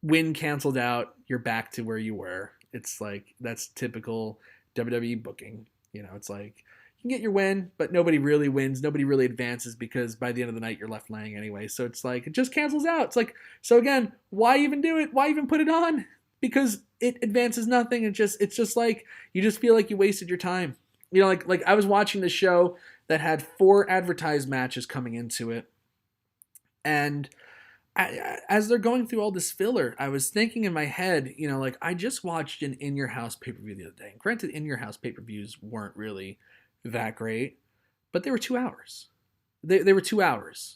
[SPEAKER 1] win canceled out. You're back to where you were. It's like, that's typical WWE booking. It's like, you can get your win, but nobody really wins. Nobody really advances because by the end of the night, you're left laying anyway. So it's like, it just cancels out. It's like, so again, why even do it? Why even put it on? Because it advances nothing. It's just like, you just feel like you wasted your time. Like I was watching the show that had 4 advertised matches coming into it. And as they're going through all this filler, I was thinking in my head, like, I just watched an In Your House pay-per-view the other day. And granted, In Your House pay-per-views weren't really that great, but they were 2 hours. They were 2 hours,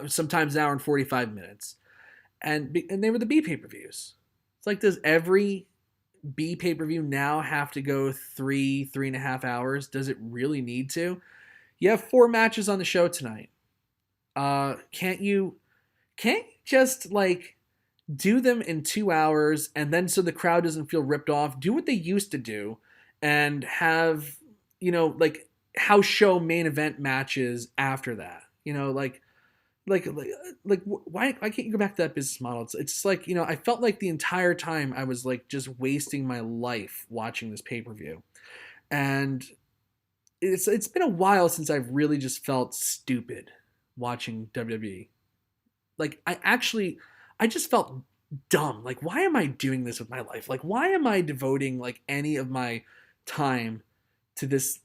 [SPEAKER 1] sometimes an hour and 45 minutes. And they were the B pay-per-views. It's like, does every B pay-per-view now have to go 3.5 hours? Does it really need to? You have 4 matches on the show tonight. Can't you just like do them in 2 hours, and then so the crowd doesn't feel ripped off, do what they used to do and have, like house show main event matches after that, why can't you go back to that business model? It's just like, I felt like the entire time I was like just wasting my life watching this pay-per-view. And it's been a while since I've really just felt stupid watching WWE. Like, I just felt dumb. Like, why am I doing this with my life? Like, why am I devoting like any of my time to this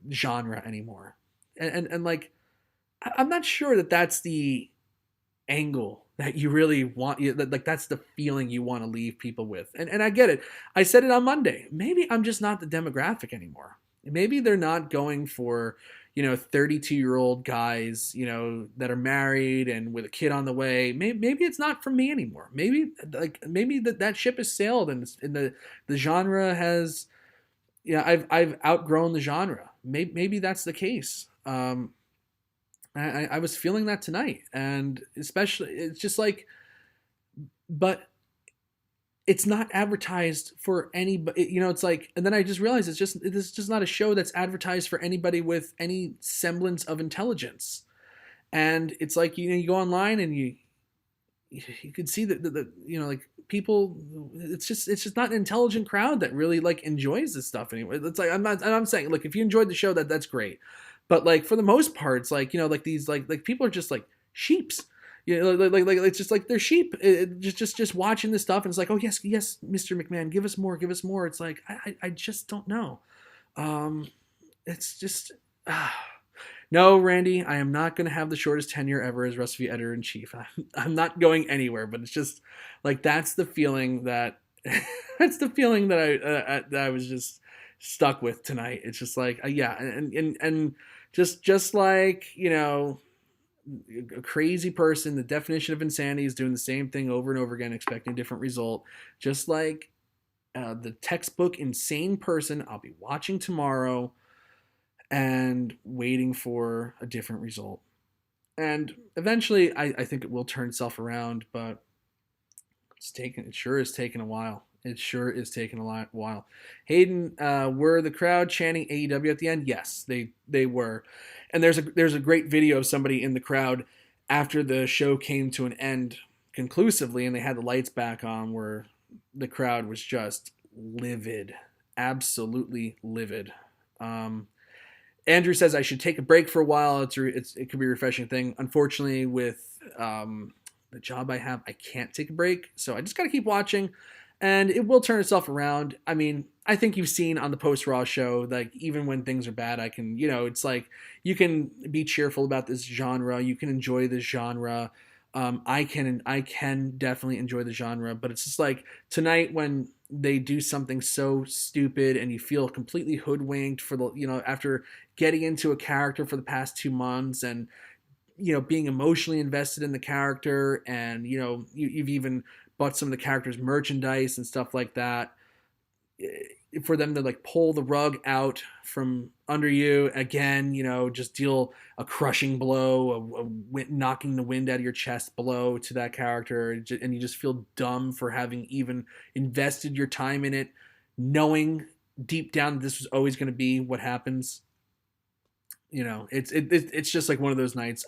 [SPEAKER 1] genre anymore? And like, I'm not sure that that's the angle that you really want. Like, that's the feeling you want to leave people with. And I get it. I said it on Monday. Maybe I'm just not the demographic anymore. Maybe they're not going for, 32-year-old guys, that are married and with a kid on the way. Maybe it's not for me anymore. Maybe that ship has sailed, and the genre has, I've outgrown the genre. Maybe that's the case. I was feeling that tonight, and especially, it's just like, but it's not advertised for anybody, it's like, and then I just realized this is just not a show that's advertised for anybody with any semblance of intelligence. And it's like, you go online and you could see that like people, it's just not an intelligent crowd that really like enjoys this stuff anyway. It's like, I'm saying, look, if you enjoyed the show, that's great. But like, for the most part, it's like, like these, like people are just like sheeps. Like it's just like they're sheep. Just watching this stuff, and it's like, oh yes, Mr. McMahon, give us more. It's like, I just don't know. It's just no, Randy, I am not going to have the shortest tenure ever as Wrestleview editor-in-chief. I'm not going anywhere. But it's just like, that's the feeling that I was just stuck with tonight. It's just like, yeah, and just like, a crazy person, the definition of insanity is doing the same thing over and over again, expecting a different result. Just like the textbook insane person, I'll be watching tomorrow and waiting for a different result. And eventually, I think it will turn itself around, but it sure is taking a while. It sure is taking a while. Hayden, were the crowd chanting AEW at the end? Yes, they were. And there's a great video of somebody in the crowd after the show came to an end conclusively, and they had the lights back on, where the crowd was just livid, absolutely livid. Andrew says I should take a break for a while. It could be a refreshing thing. Unfortunately, with the job I have, I can't take a break, so I just got to keep watching. And it will turn itself around. I mean, I think you've seen on the post-Raw show, like, even when things are bad, I can, it's like, you can be cheerful about this genre. You can enjoy this genre. I can definitely enjoy the genre, but it's just like tonight when they do something so stupid and you feel completely hoodwinked for the, after getting into a character for the past 2 months and, being emotionally invested in the character, and, you've even bought some of the characters' merchandise and stuff like that, for them to like pull the rug out from under you again, just deal a crushing blow, knocking the wind out of your chest blow to that character, and you just feel dumb for having even invested your time in it, knowing deep down that this was always going to be what happens. It's just like one of those nights.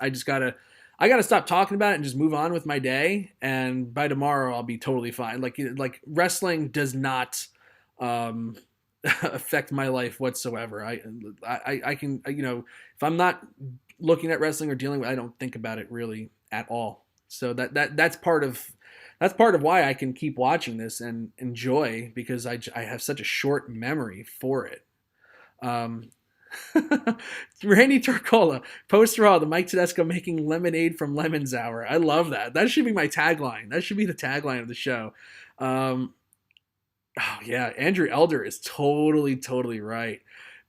[SPEAKER 1] I gotta stop talking about it and just move on with my day. And by tomorrow, I'll be totally fine. Like wrestling does not affect my life whatsoever. I can, if I'm not looking at wrestling or dealing with, I don't think about it really at all. So that's part of why I can keep watching this and enjoy, because I have such a short memory for it. Randy Turcola, post Raw, the Mike Tedesco making lemonade from lemon sour. I love that. That should be my tagline. That should be the tagline of the show. Oh yeah, Andrew Elder is totally right.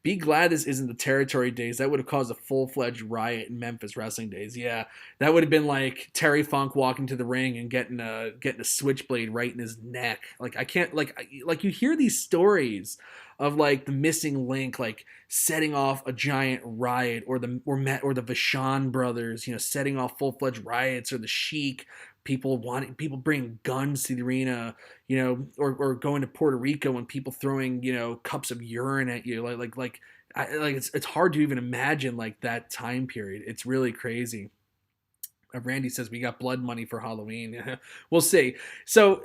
[SPEAKER 1] Be glad this isn't the territory days. That would have caused a full-fledged riot in Memphis wrestling days. Yeah, that would have been like Terry Funk walking to the ring and getting a switchblade right in his neck. Like I can't like you hear these stories of like the missing link, like setting off a giant riot, or the Vachon brothers, setting off full-fledged riots, or the Sheik. People bringing guns to the arena, or going to Puerto Rico and people throwing, cups of urine at you. It's hard to even imagine like that time period. It's really crazy. Randy says we got blood money for Halloween. We'll see. So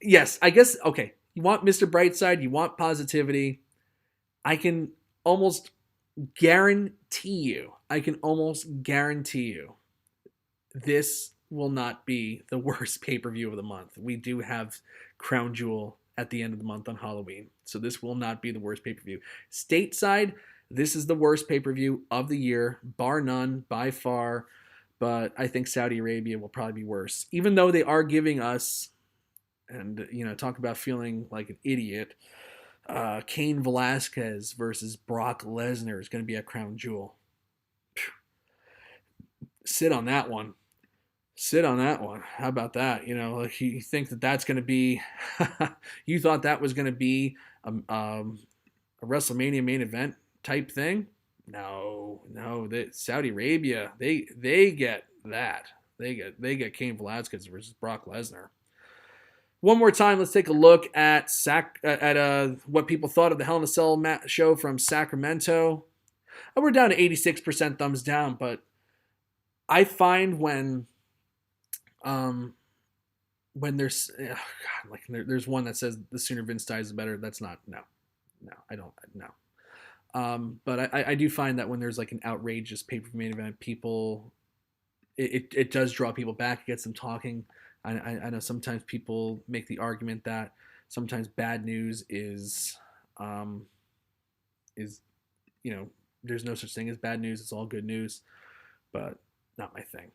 [SPEAKER 1] yes, I guess, okay. You want Mr. Brightside, you want positivity. I can almost guarantee you this will not be the worst pay-per-view of the month. We do have Crown Jewel at the end of the month on Halloween, so this will not be the worst pay-per-view. Stateside, this is the worst pay-per-view of the year, bar none, by far, but I think Saudi Arabia will probably be worse. Even though they are giving us, and talk about feeling like an idiot, Cain Velasquez versus Brock Lesnar is going to be at Crown Jewel. Sit on that one. How about that? You think that's going to be, you thought that was going to be a WrestleMania main event type thing? No, Saudi Arabia, they get that. They get Cain Velasquez versus Brock Lesnar. One more time, let's take a look at what people thought of the Hell in a Cell show from Sacramento. We're down to 86% thumbs down, but I find when there's there's one that says the sooner Vince dies the better. That's not, no, I don't know. But I do find that when there's like an outrageous pay-per-view main event, people, it does draw people back. It gets them talking. I know sometimes people make the argument that sometimes bad news is there's no such thing as bad news. It's all good news, but not my thing.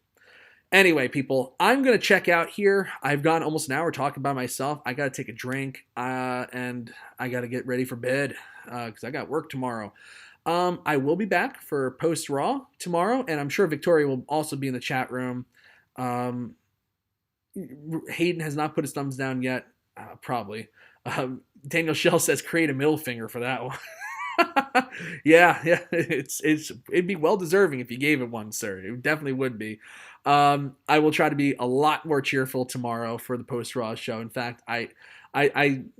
[SPEAKER 1] Anyway, people, I'm going to check out here. I've gone almost an hour talking by myself. I got to take a drink, and I got to get ready for bed because I got work tomorrow. I will be back for Post Raw tomorrow, and I'm sure Victoria will also be in the chat room. Hayden has not put his thumbs down yet, probably. Daniel Shell says create a middle finger for that one. yeah, it'd be well deserving if you gave it one, sir. It definitely would be. I will try to be a lot more cheerful tomorrow for the Post Raw show. In fact, I'm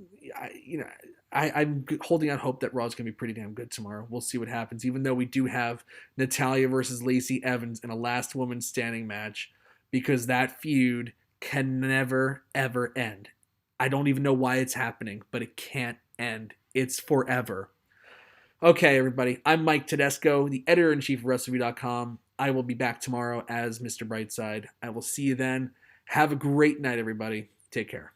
[SPEAKER 1] holding out hope that Raw is going to be pretty damn good tomorrow. We'll see what happens. Even though we do have Natalya versus Lacey Evans in a last woman standing match, because that feud can never ever end. I don't even know why it's happening, but it can't end. It's forever. Okay, everybody. I'm Mike Tedesco, the editor-in-chief of Wrestleview.com. I will be back tomorrow as Mr. Brightside. I will see you then. Have a great night, everybody. Take care.